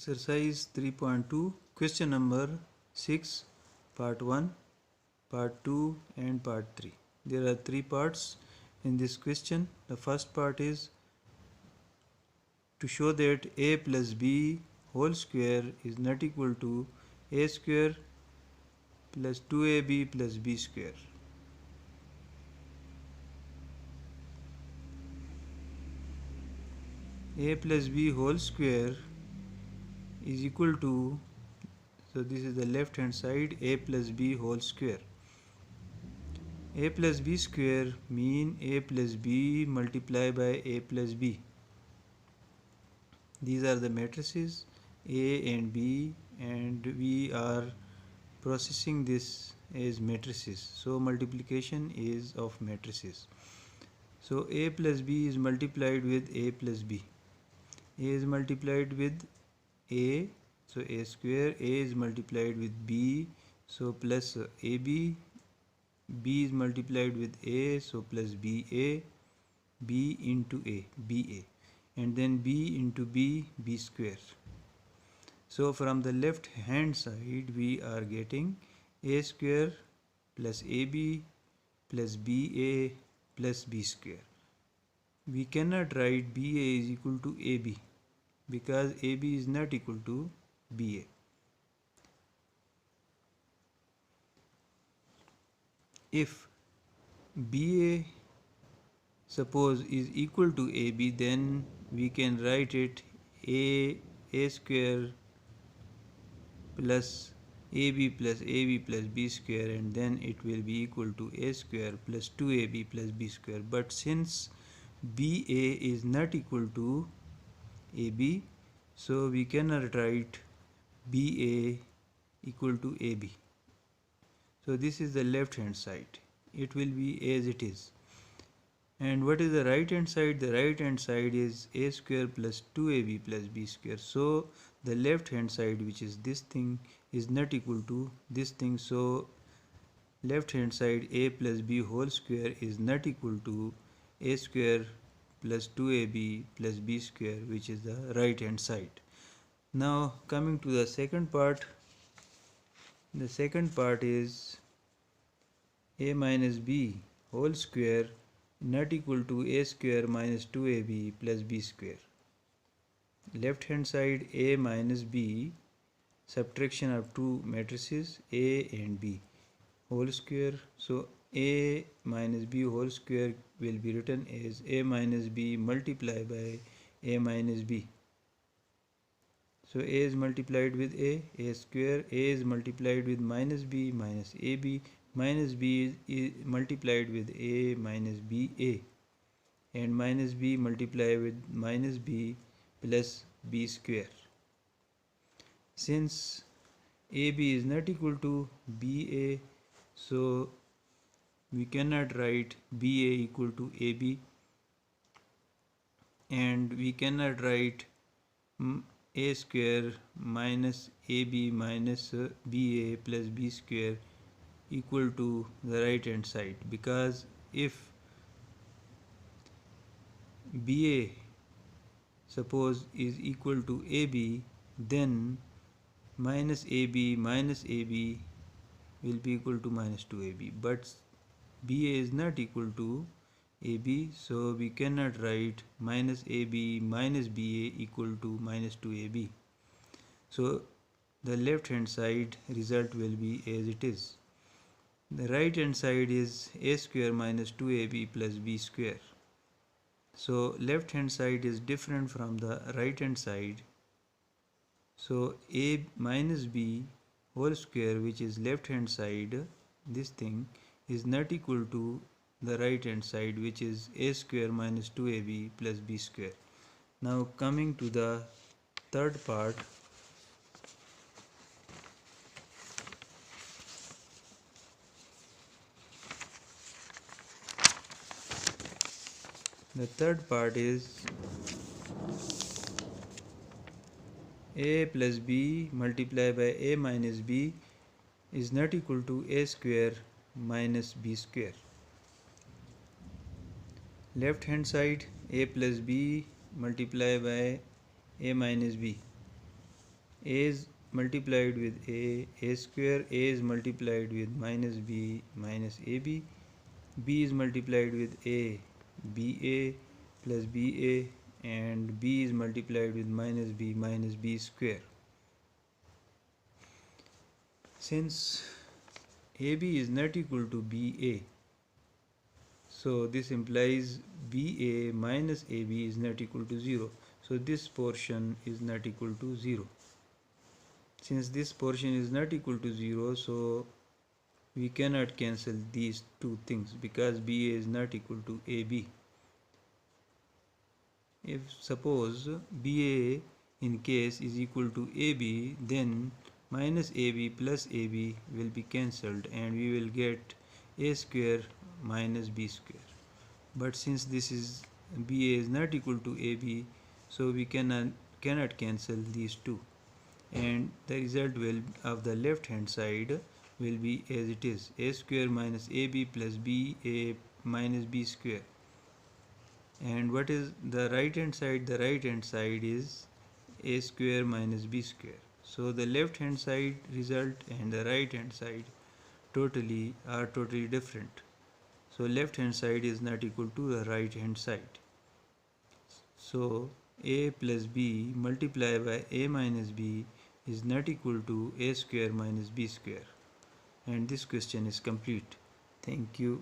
Exercise 3.2, question number 6, part 1, part 2 and part 3. There are 3 parts in this question. The first part is to show that a plus b whole square is not equal to a square plus 2ab plus b square. A plus b whole square is equal to, so this is the left hand side, a plus b whole square. A plus b square mean a plus b multiplied by a plus b. These are the matrices A and B, and we are processing this as matrices. So multiplication is of matrices. So a plus b is multiplied with a plus b. A is multiplied with a, so a square. A is multiplied with b, so plus ab. B is multiplied with a, so plus ba. B into a, ba, and then b into b, b square. So from the left hand side we are getting a square plus ab plus ba plus b square. We cannot write ba is equal to ab because ab is not equal to ba. If ba suppose is equal to ab, then we can write it a square plus ab plus b square, and then it will be equal to a square plus 2ab plus b square. But since ba is not equal to ab, so we cannot write ba equal to ab. So this is the left hand side. It will be as it is. And what is the right hand side? The right hand side is a square plus 2ab plus b square. So the left hand side, which is this thing, is not equal to this thing. So left hand side a plus b whole square is not equal to a square plus 2ab plus b square, which is the right hand side. Now coming to the second part. The second part is a minus b whole square not equal to a square minus 2ab plus b square. Left hand side a minus b, subtraction of two matrices a and b whole square. So a minus b whole square will be written as a minus b multiplied by a minus b. So a is multiplied with a square. A is multiplied with minus b minus ab. Minus b is multiplied with a minus ba, and minus b multiplied with minus b plus b square. Since ab is not equal to ba, so we cannot write ba equal to ab, and we cannot write a square minus ab minus ba plus b square equal to the right hand side, because if ba suppose is equal to ab, then minus ab will be equal to minus 2ab, but ba is not equal to ab, so we cannot write minus ab minus ba equal to minus 2ab. So the left hand side result will be as it is. The right hand side is a square minus 2ab plus b square. So left hand side is different from the right hand side. So a minus b whole square, which is left hand side, this thing is not equal to the right hand side, which is a square minus 2ab plus b square. Now coming to the third part. The third part is a plus b multiplied by a minus b is not equal to a square minus b square. Left hand side a plus b multiplied by a minus b. A is multiplied with a square, a is multiplied with minus b minus ab, b is multiplied with a, ba plus ba, and b is multiplied with minus b square. Since AB is not equal to BA, so this implies BA minus AB is not equal to 0. So this portion is not equal to 0. Since this portion is not equal to 0, so we cannot cancel these two things because BA is not equal to AB. If suppose BA in case is equal to AB, then minus AB plus AB will be cancelled and we will get a square minus b square. But since this is BA is not equal to AB, so we cannot cancel these two, and the result will of the left hand side will be as it is, a square minus AB plus BA minus b square. And what is the right hand side? The right hand side is a square minus b square. So the left hand side result and the right hand side are totally different. So left hand side is not equal to the right hand side. So a plus b multiplied by a minus b is not equal to a square minus b square. And this question is complete. Thank you.